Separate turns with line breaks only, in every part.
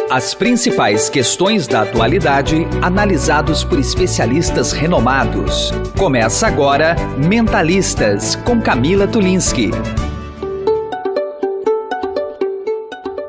As principais questões da atualidade, analisados por especialistas renomados. Começa agora Mentalistas, com Camila Tulinski.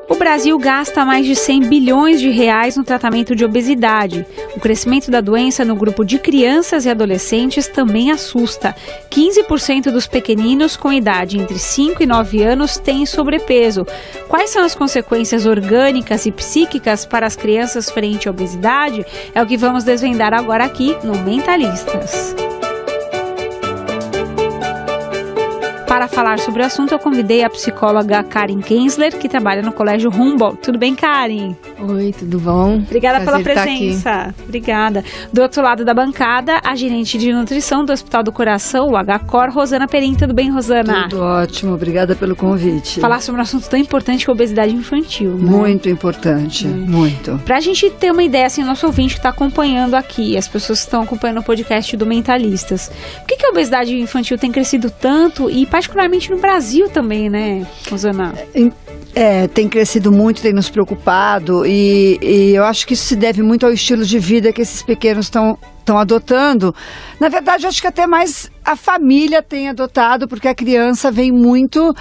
O Brasil gasta mais de 100 bilhões de reais no tratamento de obesidade. O crescimento da doença no grupo de crianças e adolescentes também assusta. 15% dos pequeninos com idade entre 5 e 9 anos têm sobrepeso. Quais são as consequências orgânicas e psíquicas para as crianças frente à obesidade? É o que vamos desvendar agora aqui no Mentalistas. Para falar sobre o assunto, eu convidei a psicóloga Karen Kensler, que trabalha no Colégio Humboldt. Tudo bem, Karen?
Oi, tudo bom?
Obrigada pela presença. Obrigada. Do outro lado da bancada, a gerente de nutrição do Hospital do Coração, o HCOR, Rosana Perim. Tudo bem, Rosana?
Tudo ótimo, obrigada pelo convite.
Falar sobre um assunto tão importante que a obesidade infantil, né?
Muito importante, muito.
Pra gente ter uma ideia, assim, nosso ouvinte que está acompanhando aqui, as pessoas que estão acompanhando o podcast do Mentalistas, por que a obesidade infantil tem crescido tanto e particularmente no Brasil também, né, Rosana?
Tem crescido muito, tem nos preocupado e eu acho que isso se deve muito ao estilo de vida que esses pequenos estão adotando. Na verdade, eu acho que até mais a família tem adotado, porque a criança vem muito,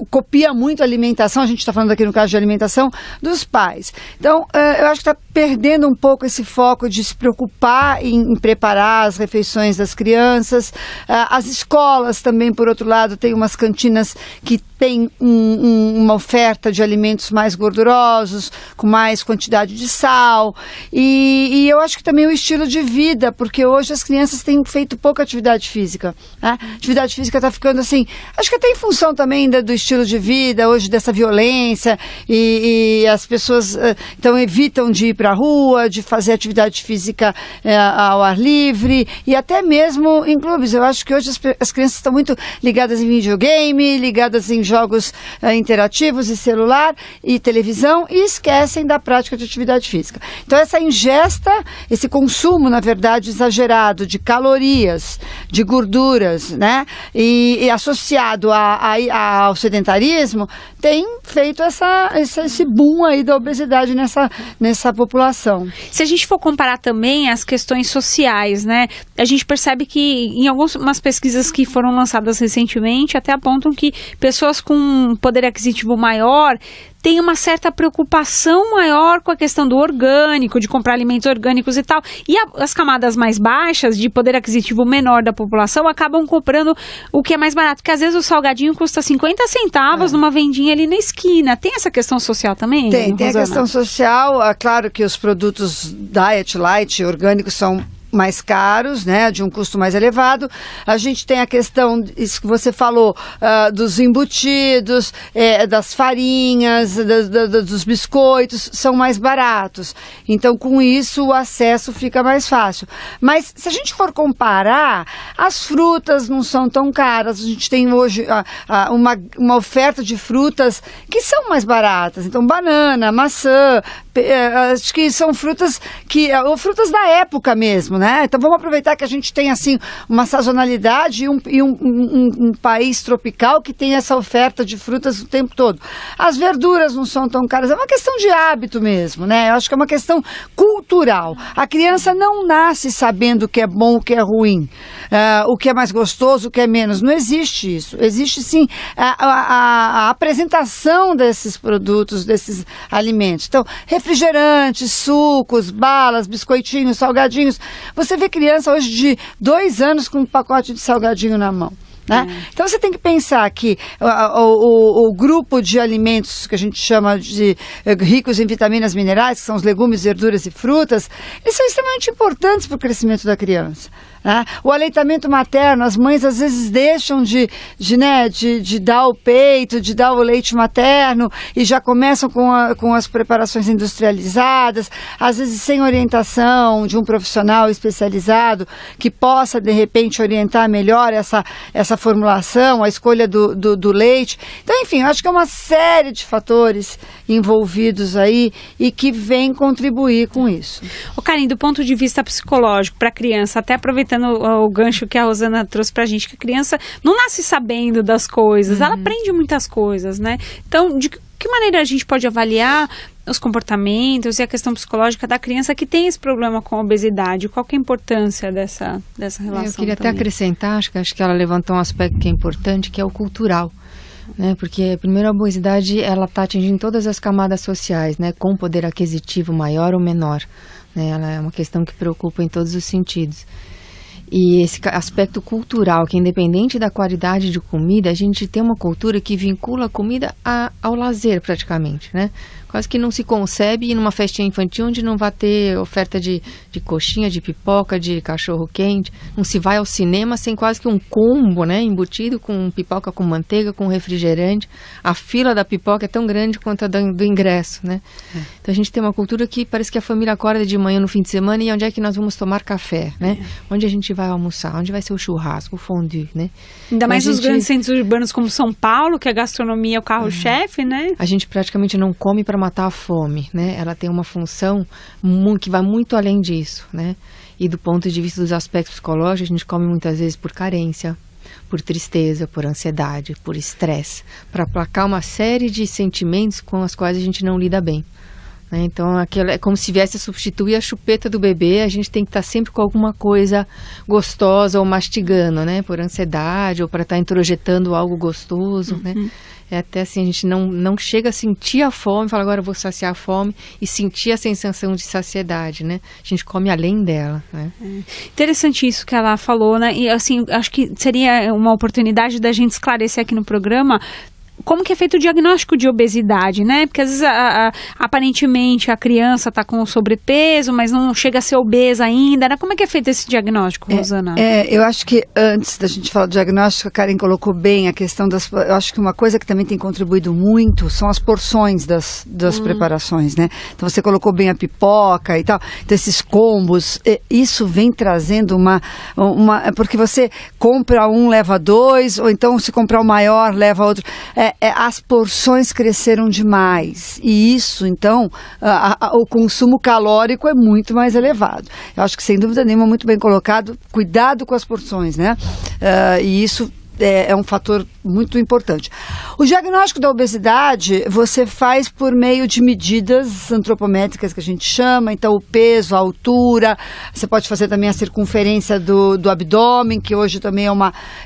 copia muito a alimentação, a gente está falando aqui no caso de alimentação, dos pais. Então, eu acho que está perdendo um pouco esse foco de se preocupar em preparar as refeições das crianças. As escolas também, por outro lado, tem umas cantinas que têm uma oferta de alimentos mais gordurosos, com mais quantidade de sal. E eu acho que também o estilo de vida, porque hoje as crianças têm feito pouca atividade física. Né? A atividade física está ficando assim, acho que até em função também do estilo de vida, hoje dessa violência, e as pessoas então evitam de ir para a rua, de fazer atividade física ao ar livre, e até mesmo em clubes. Eu acho que hoje as crianças estão muito ligadas em videogame, ligadas em jogos interativos e celular e televisão, e esquecem da prática de atividade física. Então essa ingesta, esse consumo, na verdade, exagerado de calorias, de gorduras, né? E associado ao sedentarismo, tem feito esse boom aí da obesidade nessa população.
Se a gente for comparar também as questões sociais, né? A gente percebe que em algumas pesquisas que foram lançadas recentemente até apontam que pessoas com poder aquisitivo maior tem uma certa preocupação maior com a questão do orgânico, de comprar alimentos orgânicos e tal. E as camadas mais baixas, de poder aquisitivo menor da população, acabam comprando o que é mais barato. Porque às vezes o salgadinho custa 50 centavos numa vendinha ali na esquina. Tem essa questão social também?
Tem
Rosana?
A questão social. Claro que os produtos diet, light, orgânicos são mais caros, né, de um custo mais elevado. A gente tem a questão, isso que você falou, dos embutidos, das farinhas, dos biscoitos, são mais baratos. Então, com isso, o acesso fica mais fácil. Mas, se a gente for comparar, as frutas não são tão caras. A gente tem hoje uma oferta de frutas que são mais baratas. Então, banana, maçã, acho que são frutas ou frutas da época mesmo, né? Então vamos aproveitar que a gente tem assim uma sazonalidade e um país tropical que tem essa oferta de frutas o tempo todo. As verduras não são tão caras, é uma questão de hábito mesmo, né? Eu acho que é uma questão cultural. A criança não nasce sabendo o que é bom, o que é ruim, o que é mais gostoso, o que é menos. Não existe isso. Existe sim a apresentação desses produtos, desses alimentos. Então, refrigerantes, sucos, balas, biscoitinhos, salgadinhos. Você vê criança hoje de 2 anos com um pacote de salgadinho na mão. Né? Então você tem que pensar que o grupo de alimentos que a gente chama de ricos em vitaminas minerais, que são os legumes, verduras e frutas, eles são extremamente importantes para o crescimento da criança. Né? O aleitamento materno, as mães às vezes deixam de dar o peito, de dar o leite materno e já começam com as preparações industrializadas, às vezes sem orientação de um profissional especializado que possa de repente orientar melhor essa formulação, a escolha do leite. Então, enfim, eu acho que é uma série de fatores envolvidos aí e que vem contribuir com isso.
Karen, do ponto de vista psicológico para a criança, até aproveitando o gancho que a Rosana trouxe pra gente, que a criança não nasce sabendo das coisas, ela aprende muitas coisas, né? Então, que maneira a gente pode avaliar os comportamentos e a questão psicológica da criança que tem esse problema com a obesidade? Qual que é a importância dessa relação?
Eu queria
também?
até acrescentar, acho que ela levantou um aspecto que é importante, que é o cultural. Né, porque primeiro a obesidade ela está atingindo todas as camadas sociais, né, com poder aquisitivo maior ou menor, né, ela é uma questão que preocupa em todos os sentidos. E esse aspecto cultural, que independente da qualidade de comida, a gente tem uma cultura que vincula a comida ao lazer praticamente, né? Quase que não se concebe ir numa festinha infantil onde não vai ter oferta de coxinha, de pipoca, de cachorro quente. Não se vai ao cinema sem quase que um combo, né? Embutido com pipoca com manteiga, com refrigerante. A fila da pipoca é tão grande quanto a do ingresso, né? Então a gente tem uma cultura que parece que a família acorda de manhã no fim de semana e onde é que nós vamos tomar café, né? Onde a gente vai almoçar, onde vai ser o churrasco, o fondue, né?
Ainda mais nos grandes centros urbanos como São Paulo, que a gastronomia é o carro-chefe, né?
A gente praticamente não come para matar a fome, né? Ela tem uma função que vai muito além disso, né? E do ponto de vista dos aspectos psicológicos, a gente come muitas vezes por carência, por tristeza, por ansiedade, por estresse, para aplacar uma série de sentimentos com os quais a gente não lida bem. Então, aquilo é como se viesse a substituir a chupeta do bebê, a gente tem que estar sempre com alguma coisa gostosa ou mastigando, né? Por ansiedade ou para estar introjetando algo gostoso, né? É até assim, a gente não chega a sentir a fome, fala agora eu vou saciar a fome e sentir a sensação de saciedade, né? A gente come além dela, né?
Interessante isso que ela falou, né? E assim, acho que seria uma oportunidade da gente esclarecer aqui no programa como que é feito o diagnóstico de obesidade, né? Porque às vezes aparentemente a criança está com sobrepeso, mas não chega a ser obesa ainda, né? Como é que é feito esse diagnóstico, Rosana?
Eu acho que antes da gente falar do diagnóstico, a Karen colocou bem a questão eu acho que uma coisa que também tem contribuído muito são as porções das preparações, né? Então você colocou bem a pipoca e tal, então esses combos, isso vem trazendo porque você compra um, leva dois, ou então se comprar o maior, leva outro. As porções cresceram demais e isso, então, o consumo calórico é muito mais elevado. Eu acho que, sem dúvida nenhuma, muito bem colocado, cuidado com as porções, né? E isso é um fator muito importante. O diagnóstico da obesidade você faz por meio de medidas antropométricas que a gente chama, então o peso, a altura, você pode fazer também a circunferência do abdômen, que hoje também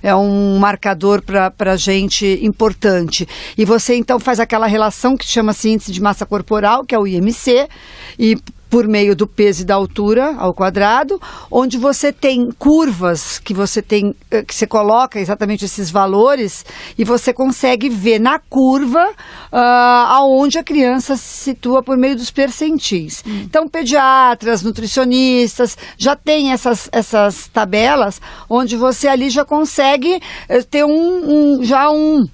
é um marcador para a gente importante. E você então faz aquela relação que chama-se índice de massa corporal, que é o IMC, e por meio do peso e da altura ao quadrado, onde você tem curvas que você coloca exatamente esses valores e você consegue ver na curva aonde a criança se situa por meio dos percentis. Então, pediatras, nutricionistas já têm essas tabelas onde você ali já consegue ter um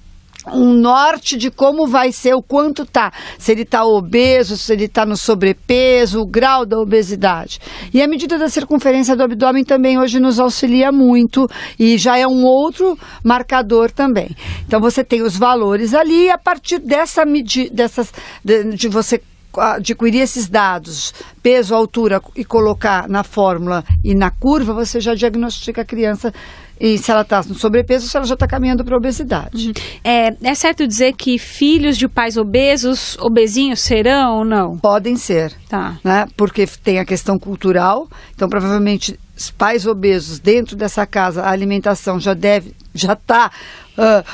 norte de como vai ser, o quanto tá, se ele está obeso, se ele está no sobrepeso, o grau da obesidade. E a medida da circunferência do abdômen também hoje nos auxilia muito e já é um outro marcador também. Então você tem os valores ali e a partir dessa medida, de você adquirir esses dados, peso, altura e colocar na fórmula e na curva, você já diagnostica a criança e se ela está no sobrepeso, se ela já está caminhando para a obesidade.
É certo dizer que filhos de pais obesos, obesinhos serão ou não?
Podem ser,
tá,
né? Porque tem a questão cultural, então provavelmente os pais obesos dentro dessa casa, a alimentação já está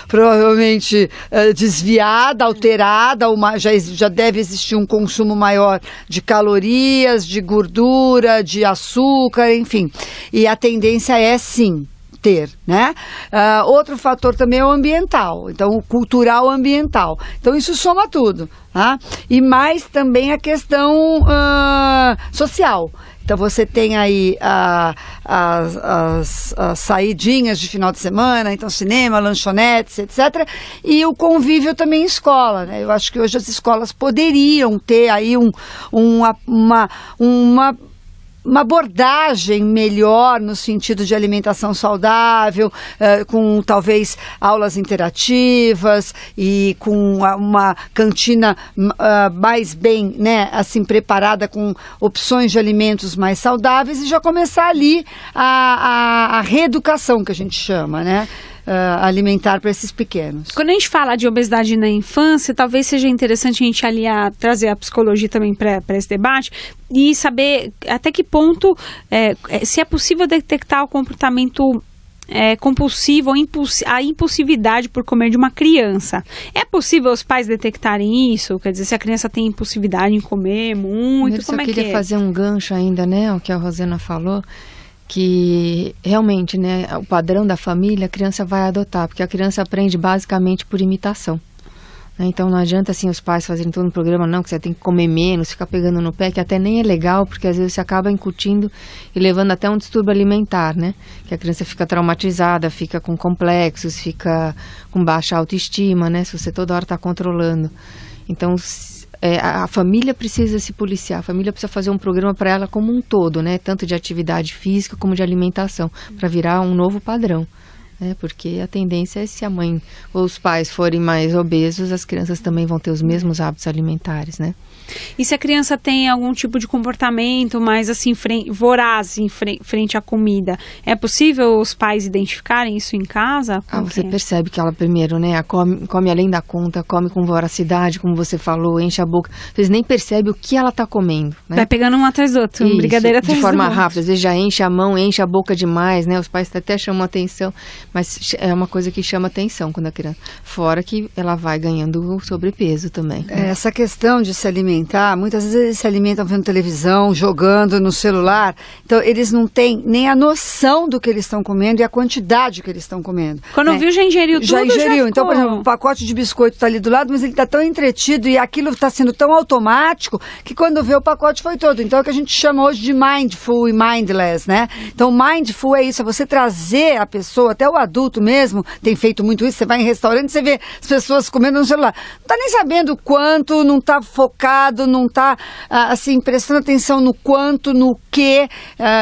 provavelmente desviada, alterada, já deve existir um consumo maior de calorias, de gordura, de açúcar, enfim. E a tendência é sim ter, né? Outro fator também é o ambiental, então o cultural ambiental. Então isso soma tudo, tá? E mais também a questão social. Então você tem aí as saidinhas de final de semana, então cinema, lanchonetes, etc. E o convívio também em escola, né? Eu acho que hoje as escolas poderiam ter aí uma abordagem melhor no sentido de alimentação saudável, com talvez aulas interativas e com uma cantina mais bem, né, assim, preparada com opções de alimentos mais saudáveis e já começar ali a reeducação que a gente chama, né? alimentar para esses pequenos.
Quando a gente fala de obesidade na infância, talvez seja interessante a gente trazer a psicologia também para esse debate e saber até que ponto, se é possível detectar o comportamento compulsivo ou a impulsividade por comer de uma criança. É possível os pais detectarem isso? Quer dizer, se a criança tem impulsividade em comer muito, como é que é?
Eu queria fazer um gancho ainda, né, o que a Rosana falou, que realmente, né, o padrão da família a criança vai adotar, porque a criança aprende basicamente por imitação. Então não adianta assim os pais fazerem todo um programa, não, que você tem que comer menos, ficar pegando no pé, que até nem é legal, porque às vezes você acaba incutindo e levando até um distúrbio alimentar, né? Que a criança fica traumatizada, fica com complexos, fica com baixa autoestima, né? Se você toda hora está controlando. Então a família precisa se policiar, a família precisa fazer um programa para ela como um todo, né? Tanto de atividade física como de alimentação, para virar um novo padrão. Porque a tendência é, se a mãe ou os pais forem mais obesos, as crianças também vão ter os mesmos hábitos alimentares, né?
E se a criança tem algum tipo de comportamento mais assim voraz em frente à comida, é possível os pais identificarem isso em casa?
Você percebe que ela primeiro, né, come além da conta, come com voracidade, como você falou, enche a boca. Vocês nem percebem o que ela está comendo, né?
Vai pegando um atrás do outro, brigadeiro atrás do outro.
De forma rápida, às vezes já enche a mão, enche a boca demais, né? Os pais até chamam atenção, mas é uma coisa que chama atenção quando a criança... Fora que ela vai ganhando sobrepeso também.
Essa questão de se alimentar, muitas vezes eles se alimentam vendo televisão, jogando no celular, então eles não têm nem a noção do que eles estão comendo e a quantidade que eles estão comendo.
Quando viu, já ingeriu tudo,
já ingeriu. Então, por exemplo,
ficou...
um pacote de biscoito está ali do lado, mas ele está tão entretido e aquilo está sendo tão automático que quando vê o pacote foi todo. Então é o que a gente chama hoje de mindful e mindless, né? Então mindful é isso, é você trazer a pessoa, até o adulto mesmo tem feito muito isso, você vai em restaurante, você vê as pessoas comendo no celular, não está nem sabendo quanto, não está focado, não está assim, prestando atenção no quanto, no que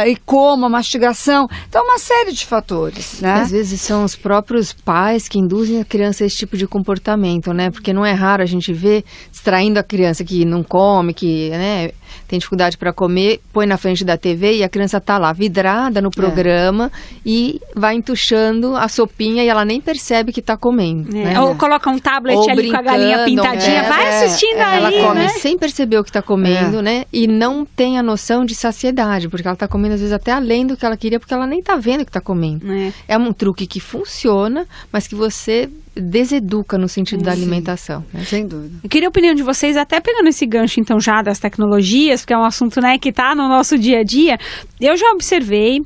e como, a mastigação. Então, uma série de fatores, né?
Às vezes são os próprios pais que induzem a criança a esse tipo de comportamento, né? Porque não é raro a gente ver distraindo a criança que não come, que, né, tem dificuldade para comer, põe na frente da TV e a criança está lá vidrada no programa e vai entuchando a sopinha e ela nem percebe que está comendo. Né?
Ou coloca um tablet ali com a galinha pintadinha, vai assistindo aí,
ela come,
né?
Sem perceber o que está comendo, né? E não tem a noção de saciedade, porque ela está comendo às vezes até além do que ela queria, porque ela nem está vendo o que está comendo. É um truque que funciona, mas que você deseduca no sentido da alimentação. Né?
Sem dúvida.
Eu queria a opinião de vocês, até pegando esse gancho então já das tecnologias, porque é um assunto, né, que está no nosso dia a dia. Eu já observei,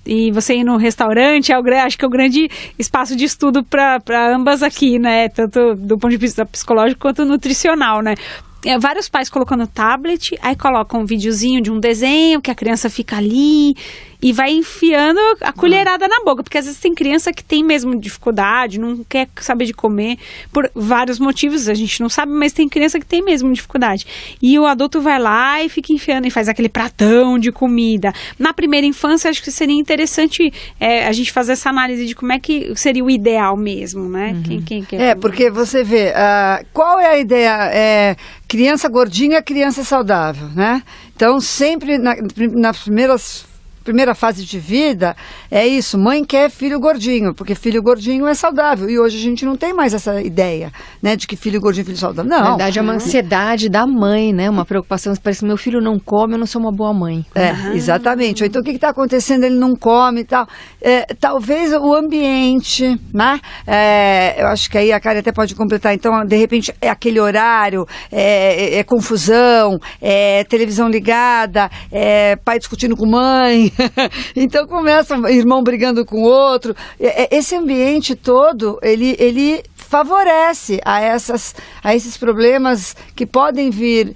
e você ir no restaurante, acho que é o grande espaço de estudo para ambas aqui, né? Tanto do ponto de vista psicológico quanto nutricional, né? Vários pais colocando tablet, aí colocam um videozinho de um desenho que a criança fica ali e vai enfiando a colherada na boca, porque às vezes tem criança que tem mesmo dificuldade, não quer saber de comer por vários motivos, a gente não sabe, mas tem criança que tem mesmo dificuldade. E o adulto vai lá e fica enfiando e faz aquele pratão de comida. Na primeira infância, acho que seria interessante a gente fazer essa análise de como é que seria o ideal mesmo, né? Quem quer
porque você vê, qual é a ideia? Criança gordinha, criança saudável, né? Então, sempre nas primeira fase de vida, é isso, mãe quer filho gordinho, porque filho gordinho é saudável, e hoje a gente não tem mais essa ideia, né, de que filho gordinho é filho saudável, não.
Na verdade é uma ansiedade da mãe, né, uma preocupação, parece que meu filho não come, eu não sou uma boa mãe.
Exatamente, ou então o que está acontecendo, ele não come e tal, talvez o ambiente, né, eu acho que aí a Karen até pode completar, então de repente é aquele horário, é confusão, é televisão ligada, é pai discutindo com mãe, então começa irmão brigando com o outro. Esse ambiente todo, ele favorece a esses problemas que podem vir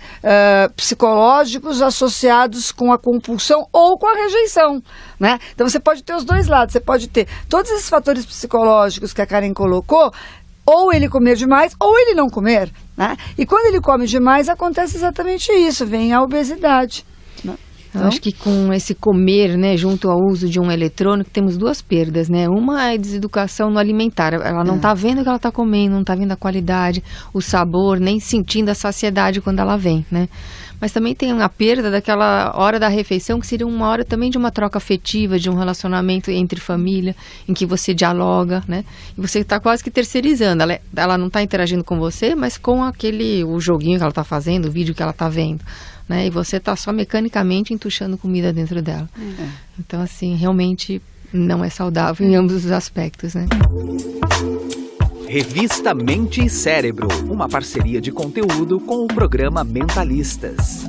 psicológicos associados com a compulsão ou com a rejeição, né? Então você pode ter os dois lados, você pode ter todos esses fatores psicológicos que a Karen colocou, ou ele comer demais, ou ele não comer, né? E quando ele come demais, acontece exatamente isso, vem a obesidade.
Eu acho que com esse comer, né, junto ao uso de um eletrônico, temos duas perdas, né? Uma é a deseducação no alimentar. Ela não está vendo o que ela está comendo, não está vendo a qualidade, o sabor, nem sentindo a saciedade quando ela vem, né? Mas também tem a perda daquela hora da refeição, que seria uma hora também de uma troca afetiva, de um relacionamento entre família, em que você dialoga, né? E você está quase que terceirizando. Ela não está interagindo com você, mas com o joguinho que ela está fazendo, o vídeo que ela está vendo, né? E você está só mecanicamente entuchando comida dentro dela. Então, assim, realmente não é saudável em ambos os aspectos, né?
Revista Mente e Cérebro, uma parceria de conteúdo com o programa Mentalistas.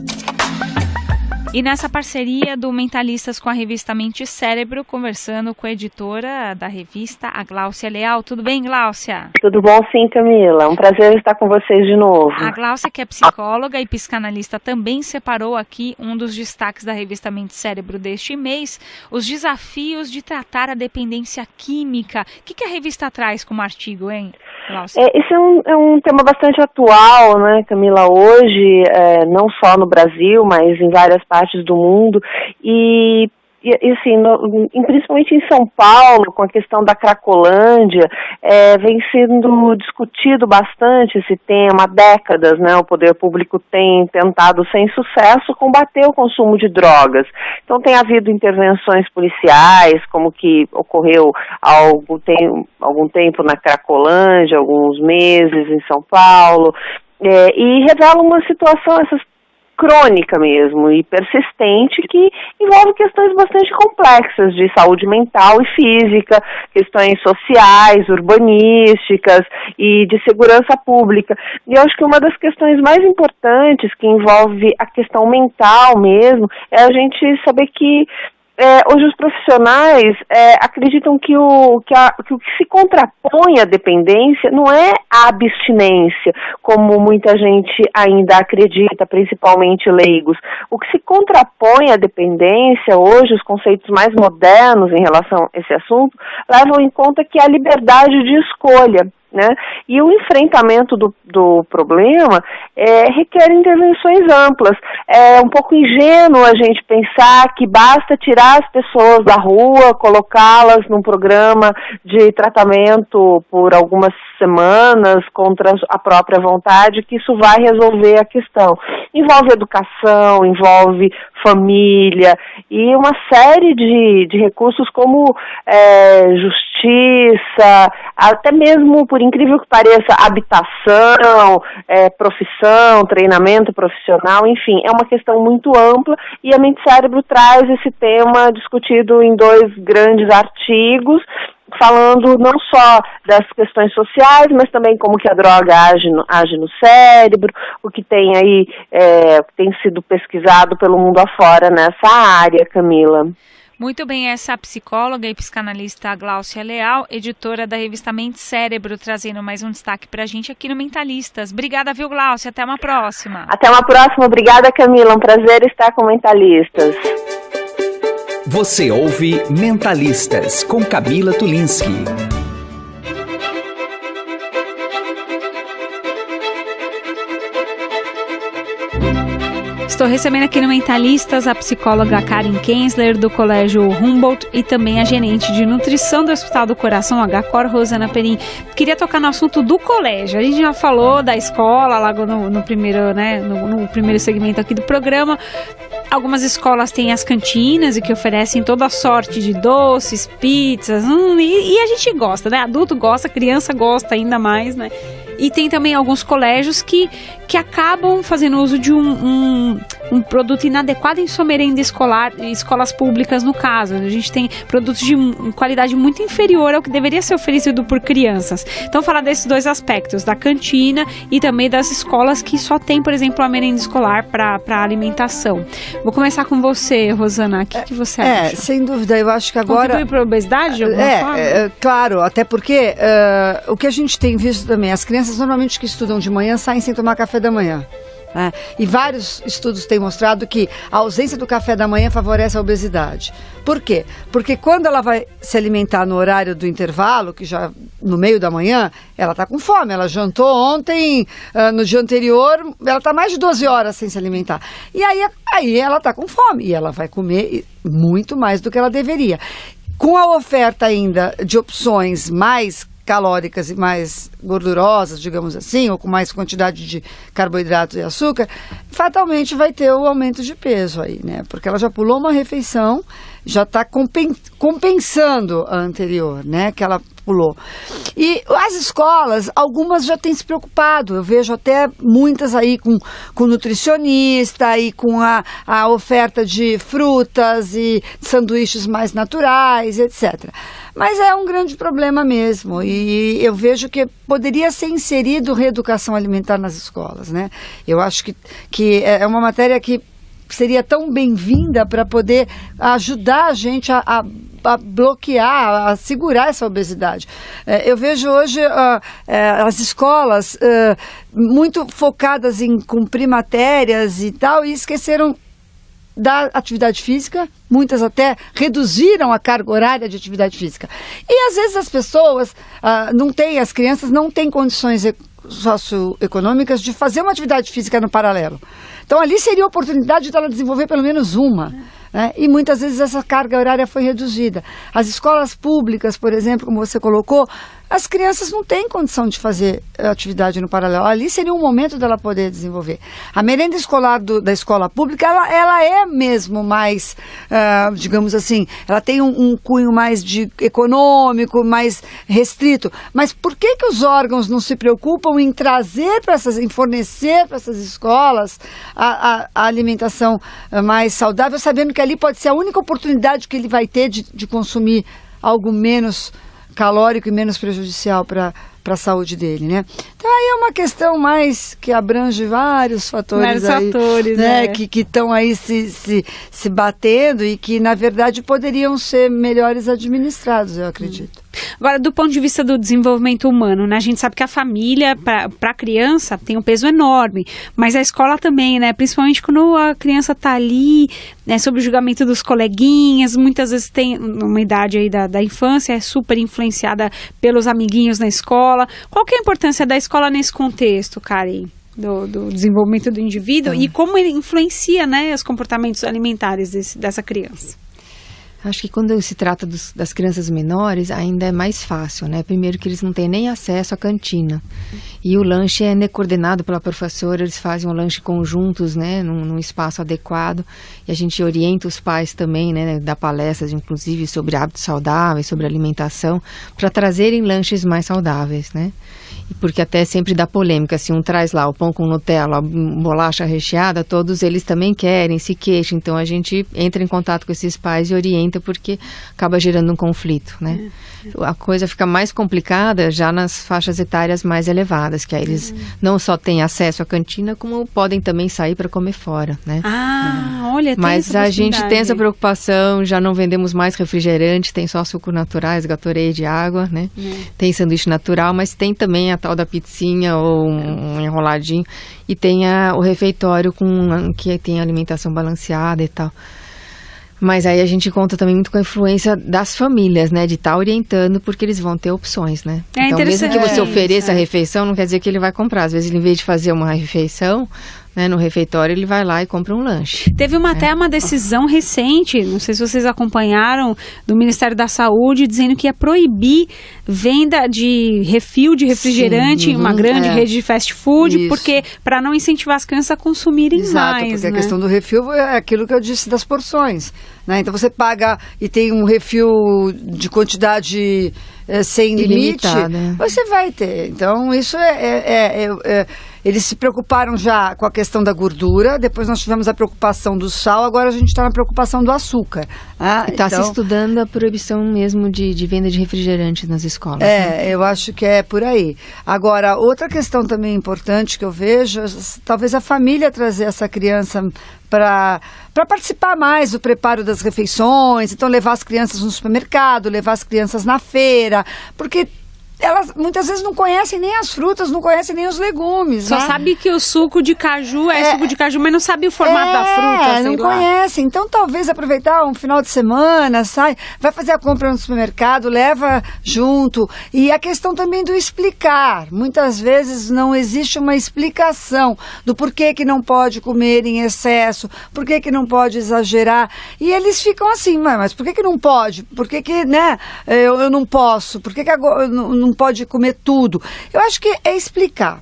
E nessa parceria do Mentalistas com a revista Mente e Cérebro, conversando com a editora da revista, a Gláucia Leal. Tudo bem, Gláucia?
Tudo bom, sim, Camila. Um prazer estar com vocês de novo.
A Gláucia, que é psicóloga e psicanalista, também separou aqui um dos destaques da revista Mente e Cérebro deste mês, os desafios de tratar a dependência química. O que a revista traz como artigo, hein, Gláucia?
Esse é um tema bastante atual, né, Camila, hoje, não só no Brasil, mas em várias partes do mundo, e assim, principalmente em São Paulo, com a questão da Cracolândia, vem sendo discutido bastante esse tema há décadas, né? O poder público tem tentado, sem sucesso, combater o consumo de drogas. Então tem havido intervenções policiais, como que ocorreu há algum tempo na Cracolândia, alguns meses em São Paulo, e revela uma situação, crônica mesmo e persistente, que envolve questões bastante complexas de saúde mental e física, questões sociais, urbanísticas e de segurança pública. E eu acho que uma das questões mais importantes, que envolve a questão mental mesmo, é a gente saber que hoje os profissionais acreditam que o que se contrapõe à dependência não é a abstinência, como muita gente ainda acredita, principalmente leigos. O que se contrapõe à dependência, hoje os conceitos mais modernos em relação a esse assunto, levam em conta que é a liberdade de escolha, né? E o enfrentamento do problema requer intervenções amplas. É um pouco ingênuo a gente pensar que basta tirar as pessoas da rua, colocá-las num programa de tratamento por algumas semanas contra a própria vontade, que isso vai resolver a questão. Envolve educação, envolve família e uma série de recursos como justiça, até mesmo, por incrível que pareça, habitação, profissão, treinamento profissional, enfim, é uma questão muito ampla, e a Mente Cérebro traz esse tema discutido em 2 grandes artigos, falando não só das questões sociais, mas também como que a droga age no cérebro, o que tem aí, tem sido pesquisado pelo mundo afora nessa área, Camila.
Muito bem, essa psicóloga e psicanalista Gláucia Leal, editora da revista Mente e Cérebro, trazendo mais um destaque pra gente aqui no Mentalistas. Obrigada, viu, Gláucia? Até uma próxima.
Até uma próxima. Obrigada, Camila. Um prazer estar com Mentalistas.
Você ouve Mentalistas, com Camila Tulinski.
Estou recebendo aqui no Mentalistas a psicóloga Karen Kensler, do Colégio Humboldt, e também a gerente de nutrição do Hospital do Coração, HCOR, Rosana Perim. Queria tocar no assunto do colégio. A gente já falou da escola logo no primeiro, né, no primeiro segmento aqui do programa. Algumas escolas têm as cantinas e que oferecem toda sorte de doces, pizzas, e a gente gosta, né? Adulto gosta, criança gosta ainda mais, né? E tem também alguns colégios que acabam fazendo uso de um produto inadequado em sua merenda escolar, escolas públicas no caso. A gente tem produtos de qualidade muito inferior ao que deveria ser oferecido por crianças. Então, falar desses 2 aspectos, da cantina e também das escolas que só tem, por exemplo, a merenda escolar para alimentação. Vou começar com você, Rosana. O que você acha?
Sem dúvida, eu acho que agora...
Contribui para a obesidade de alguma forma?
Claro, até porque o que a gente tem visto também, as crianças normalmente que estudam de manhã saem sem tomar café da manhã. né? E vários estudos têm mostrado que a ausência do café da manhã favorece a obesidade. Por quê? Porque quando ela vai se alimentar no horário do intervalo, que já no meio da manhã, ela está com fome. Ela jantou ontem, no dia anterior, ela está mais de 12 horas sem se alimentar. E aí ela está com fome e ela vai comer muito mais do que ela deveria. Com a oferta ainda de opções mais calóricas e mais gordurosas, digamos assim, ou com mais quantidade de carboidratos e açúcar, fatalmente vai ter o aumento de peso aí, né? Porque ela já pulou uma refeição, já está compensando a anterior, né? Que ela pulou. E as escolas, algumas já têm se preocupado. Eu vejo até muitas aí com nutricionista e com a oferta de frutas e sanduíches mais naturais, etc. Mas é um grande problema mesmo, e eu vejo que poderia ser inserido reeducação alimentar nas escolas, né? Eu acho que é uma matéria que seria tão bem-vinda para poder ajudar a gente a bloquear, a segurar essa obesidade. Eu vejo hoje as escolas muito focadas em cumprir matérias e tal, e esqueceram da atividade física, muitas até reduziram a carga horária de atividade física. E às vezes as pessoas as crianças não têm condições socioeconômicas de fazer uma atividade física no paralelo. Então ali seria a oportunidade de ela desenvolver pelo menos uma. Né? E muitas vezes essa carga horária foi reduzida. As escolas públicas, por exemplo, como você colocou, as crianças não têm condição de fazer atividade no paralelo. Ali seria um momento dela poder desenvolver. A merenda escolar da escola pública, ela é mesmo mais, digamos assim, ela tem um cunho mais econômico, mais restrito. Mas por que os órgãos não se preocupam em em fornecer para essas escolas a alimentação mais saudável, sabendo que ali pode ser a única oportunidade que ele vai ter de consumir algo menos calórico e menos prejudicial para a saúde dele, né? Então aí é uma questão mais que abrange vários fatores, né? Que estão aí se batendo e que na verdade poderiam ser melhores administrados, eu acredito.
Agora, do ponto de vista do desenvolvimento humano, né? A gente sabe que a família, para a criança, tem um peso enorme, mas a escola também, né? Principalmente quando a criança está ali, né, sob o julgamento dos coleguinhas, muitas vezes tem uma idade aí da infância, é super influenciada pelos amiguinhos na escola. Qual que é a importância da escola nesse contexto, Karen? Do desenvolvimento do indivíduo e como ele influencia, né, os comportamentos alimentares dessa criança?
Acho que quando se trata das crianças menores, ainda é mais fácil, né? Primeiro que eles não têm nem acesso à cantina. E o lanche é coordenado pela professora, eles fazem um lanche conjuntos, né? Num espaço adequado. E a gente orienta os pais também, né? Dá palestras, inclusive, sobre hábitos saudáveis, sobre alimentação, para trazerem lanches mais saudáveis, né? Porque até sempre dá polêmica, se um traz lá o pão com Nutella, a bolacha recheada, todos eles também querem, se queixam. Então a gente entra em contato com esses pais e orienta, porque acaba gerando um conflito, né? A coisa fica mais complicada já nas faixas etárias mais elevadas, que aí eles não só têm acesso à cantina, como podem também sair para comer fora, né?
Olha, tem
mas
essa
a gente tem essa preocupação, já não vendemos mais refrigerante, tem só suco naturais, Gatorade, água, né? Tem sanduíche natural, mas tem também a tal da pizzinha ou um enroladinho, e tem o refeitório que tem alimentação balanceada e tal. Mas aí a gente conta também muito com a influência das famílias, né? De estar orientando, porque eles vão ter opções, né? Então, mesmo que você ofereça a refeição, não quer dizer que ele vai comprar. Às vezes, em vez de fazer uma refeição, né, no refeitório, ele vai lá e compra um lanche.
Teve até uma decisão recente, não sei se vocês acompanharam, do Ministério da Saúde, dizendo que ia proibir venda de refil de refrigerante em uma grande rede de fast food, porque para não incentivar as crianças a consumirem mais.
Porque
né?
A questão do refil é aquilo que eu disse das porções, né? Então você paga e tem um refil de quantidade sem limite, você vai ter. Então isso eles se preocuparam já com a questão da gordura, depois nós tivemos a preocupação do sal, agora a gente está na preocupação do açúcar.
Está se estudando a proibição mesmo de venda de refrigerante nas escolas.
Né? Eu acho que é por aí. Agora, outra questão também importante que eu vejo, talvez a família trazer essa criança para participar mais do preparo das refeições, então levar as crianças no supermercado, levar as crianças na feira, porque elas muitas vezes não conhecem nem as frutas, não conhecem nem os legumes.
Só
né?
sabe que o suco de caju é suco de caju, mas não sabe o formato da fruta, sei
não
lá.
conhece. Então, talvez aproveitar um final de semana, vai fazer a compra no supermercado, leva junto. E a questão também do explicar. Muitas vezes não existe uma explicação do porquê que não pode comer em excesso, porquê que não pode exagerar. E eles ficam assim, mas por que não pode? Por que né, eu não posso? Por que agora não pode comer tudo? Eu acho que é explicar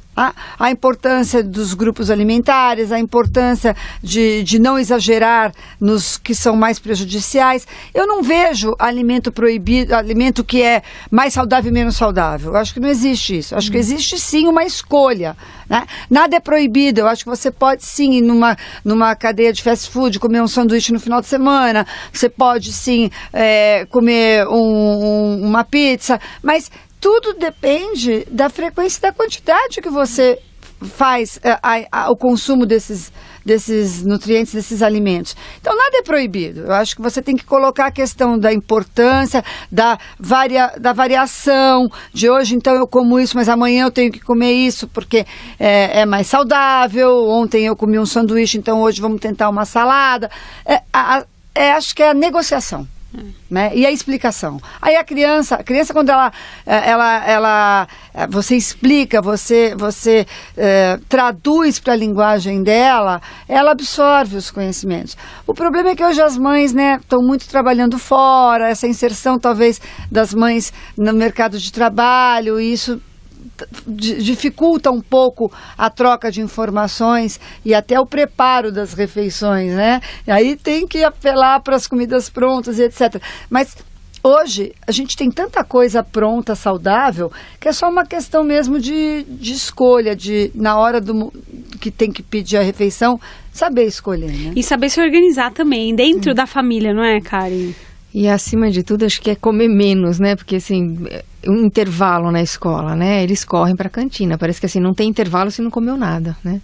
a importância dos grupos alimentares, a importância de não exagerar nos que são mais prejudiciais. Eu não vejo alimento proibido, alimento que é mais saudável e menos saudável. Eu acho que não existe isso. Eu acho que existe sim uma escolha. Né? Nada é proibido. Eu acho que você pode sim ir numa cadeia de fast food, comer um sanduíche no final de semana. Você pode sim comer uma pizza, mas tudo depende da frequência e da quantidade que você faz o consumo desses nutrientes, desses alimentos. Então, nada é proibido. Eu acho que você tem que colocar a questão da importância, da variação, de hoje, então, eu como isso, mas amanhã eu tenho que comer isso, porque é mais saudável. Ontem eu comi um sanduíche, então hoje vamos tentar uma salada. Acho que é a negociação. Né? E a explicação. Aí a criança quando você explica, você traduz para a linguagem dela, ela absorve os conhecimentos. O problema é que hoje as mães, né, estão muito trabalhando fora, essa inserção talvez das mães no mercado de trabalho, e isso dificulta um pouco a troca de informações e até o preparo das refeições, né? E aí tem que apelar para as comidas prontas e etc. Mas hoje a gente tem tanta coisa pronta, saudável, que é só uma questão mesmo de escolha, na hora que tem que pedir a refeição, saber escolher, né?
E saber se organizar também, dentro da família, não é, Karen?
E acima de tudo, acho que é comer menos, né? Porque assim, um intervalo na escola, né? Eles correm para a cantina. Parece que assim, não tem intervalo se não comeu nada, né?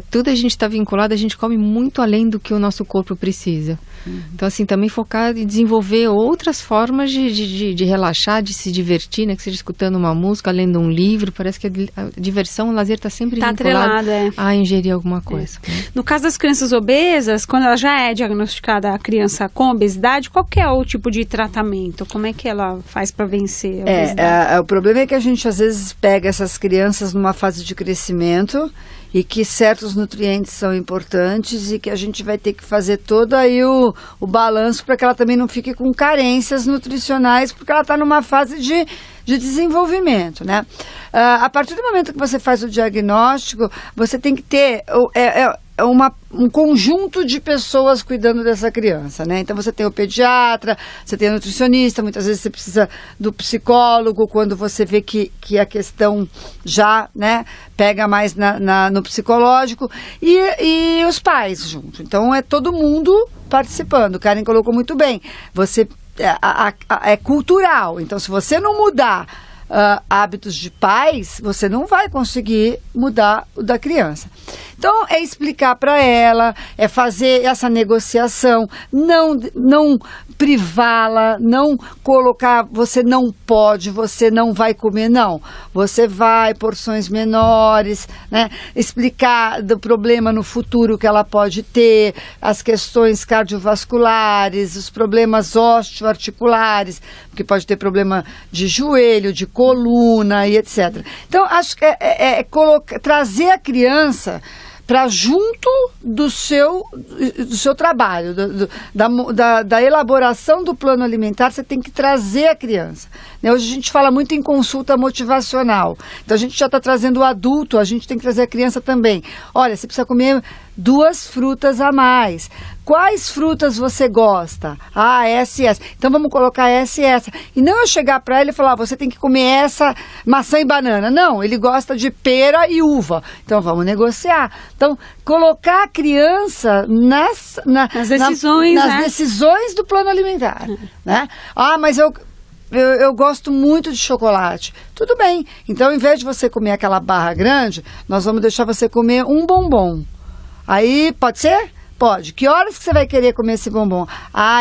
Tudo a gente está vinculado, a gente come muito além do que o nosso corpo precisa. Então, assim, também focar e desenvolver outras formas de relaxar, de se divertir, né? Que seja escutando uma música, lendo um livro. Parece que a diversão, o lazer está sempre vinculado a ingerir alguma coisa. Né?
No caso das crianças obesas, quando ela já é diagnosticada a criança com obesidade, qual que é o tipo de tratamento? Como é que ela faz para vencer a obesidade?
O problema é que a gente às vezes pega essas crianças numa fase de crescimento e que certos nutrientes são importantes e que a gente vai ter que fazer todo aí o balanço para que ela também não fique com carências nutricionais, porque ela está numa fase de desenvolvimento, né? A partir do momento que você faz o diagnóstico, você tem que ter um conjunto de pessoas cuidando dessa criança, né? Então você tem o pediatra, você tem o nutricionista, muitas vezes você precisa do psicólogo quando você vê que a questão já, né, pega mais no psicológico e os pais junto. Então é todo mundo participando. O Karen colocou muito bem. Você é cultural. Então se você não mudar hábitos de pais, você não vai conseguir mudar o da criança. Então, é explicar para ela, é fazer essa negociação, não privá-la, não colocar, você não pode, você não vai comer, não. Você vai, porções menores, né? Explicar do problema no futuro que ela pode ter, as questões cardiovasculares, os problemas osteoarticulares, porque pode ter problema de joelho, de coluna e etc. Então, acho que trazer a criança para junto do seu trabalho, da elaboração do plano alimentar, você tem que trazer a criança. Hoje a gente fala muito em consulta motivacional, então a gente já está trazendo o adulto, a gente tem que trazer a criança também. Olha, você precisa comer 2 frutas a mais. Quais frutas você gosta? Essa e essa. Então vamos colocar essa e essa. E não eu chegar para ele e falar, você tem que comer essa maçã e banana. Não, ele gosta de pera e uva. Então vamos negociar. Então, colocar a criança nas decisões do plano alimentar. Né? Mas eu gosto muito de chocolate. Tudo bem. Então, ao invés de você comer aquela barra grande, nós vamos deixar você comer um bombom. Aí, pode ser? Pode. Que horas que você vai querer comer esse bombom?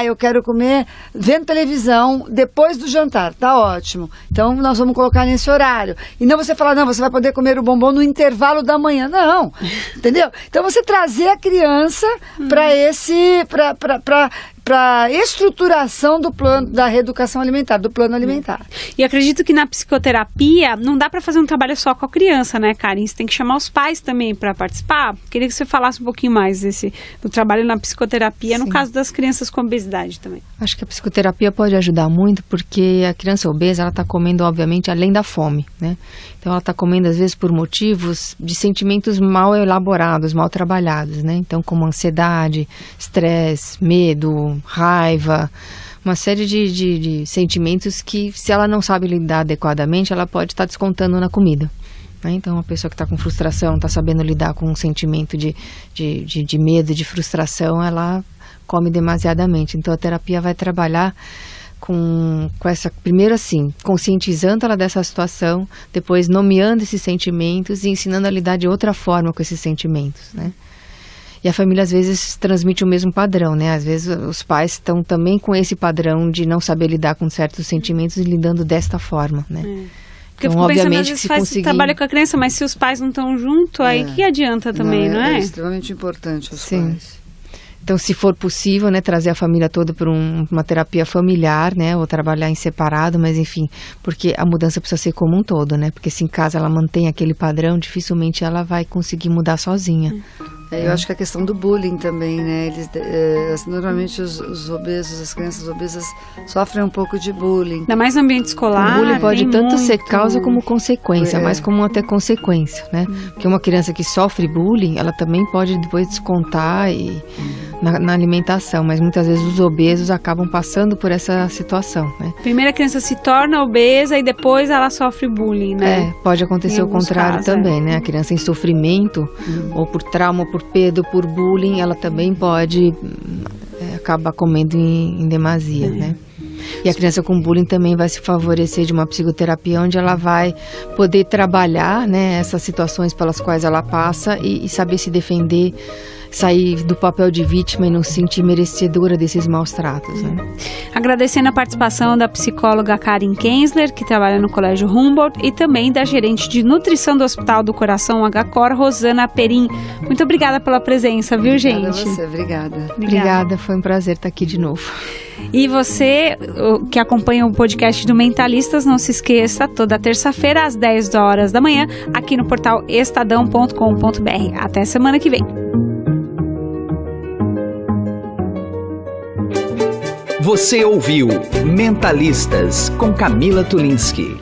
Eu quero comer vendo televisão depois do jantar. Tá ótimo. Então, nós vamos colocar nesse horário. E não você falar, não, você vai poder comer o bombom no intervalo da manhã. Não. Entendeu? Então, você trazer a criança para estruturação do plano da reeducação alimentar, do plano alimentar.
E acredito que na psicoterapia não dá para fazer um trabalho só com a criança, né, Karen? Você tem que chamar os pais também para participar. Queria que você falasse um pouquinho mais do trabalho na psicoterapia, no caso das crianças com obesidade também.
Acho que a psicoterapia pode ajudar muito, porque a criança obesa, ela está comendo, obviamente, além da fome, né? Então, ela está comendo, às vezes, por motivos de sentimentos mal elaborados, mal trabalhados, né? Então, como ansiedade, estresse, medo, raiva, uma série de sentimentos que, se ela não sabe lidar adequadamente, ela pode estar descontando na comida. Né? Então, uma pessoa que está com frustração, está sabendo lidar com um sentimento de medo, de frustração, ela come demasiadamente. Então, a terapia vai trabalhar com essa, primeiro assim, conscientizando ela dessa situação, depois nomeando esses sentimentos e ensinando a lidar de outra forma com esses sentimentos, né? E a família, às vezes, transmite o mesmo padrão, né? Às vezes, os pais estão também com esse padrão de não saber lidar com certos sentimentos e lidando desta forma, né?
Porque
então,
eu fico
obviamente,
pensando, às vezes faz trabalho com a criança, mas se os pais não estão juntos, aí que adianta também, não é?
É extremamente importante os pais.
Então, se for possível, né, trazer a família toda para uma terapia familiar, né, ou trabalhar em separado, mas enfim, porque a mudança precisa ser como um todo, né? Porque se em casa ela mantém aquele padrão, dificilmente ela vai conseguir mudar sozinha.
Eu acho que a questão do bullying também, né? Normalmente os obesos, as crianças obesas sofrem um pouco de bullying.
Ainda mais no ambiente escolar.
O bullying pode tanto ser
muito
causa como consequência, mais como até consequência, né? Porque uma criança que sofre bullying, ela também pode depois descontar na alimentação, mas muitas vezes os obesos acabam passando por essa situação, né?
Primeiro a criança se torna obesa e depois ela sofre bullying, né?
Pode acontecer o contrário
casos,
também, né? A criança em sofrimento, ou por trauma, por medo, por bullying, ela também pode acabar comendo em demasia, né? E a criança com bullying também vai se favorecer de uma psicoterapia onde ela vai poder trabalhar, né, essas situações pelas quais ela passa e saber se defender, sair do papel de vítima e não se sentir merecedora desses maus tratos, né?
Agradecendo a participação da psicóloga Karen Kensler, que trabalha no Colégio Humboldt, e também da gerente de nutrição do Hospital do Coração HCOR, Rosana Perim. Muito obrigada pela presença, viu, gente?
Obrigada a você, obrigada.
Obrigada, foi um prazer estar aqui de novo.
E você que acompanha o podcast do Mentalistas, não se esqueça, toda terça-feira às 10 horas da manhã, aqui no portal estadão.com.br. Até semana que vem.
Você ouviu Mentalistas com Camila Tulinski.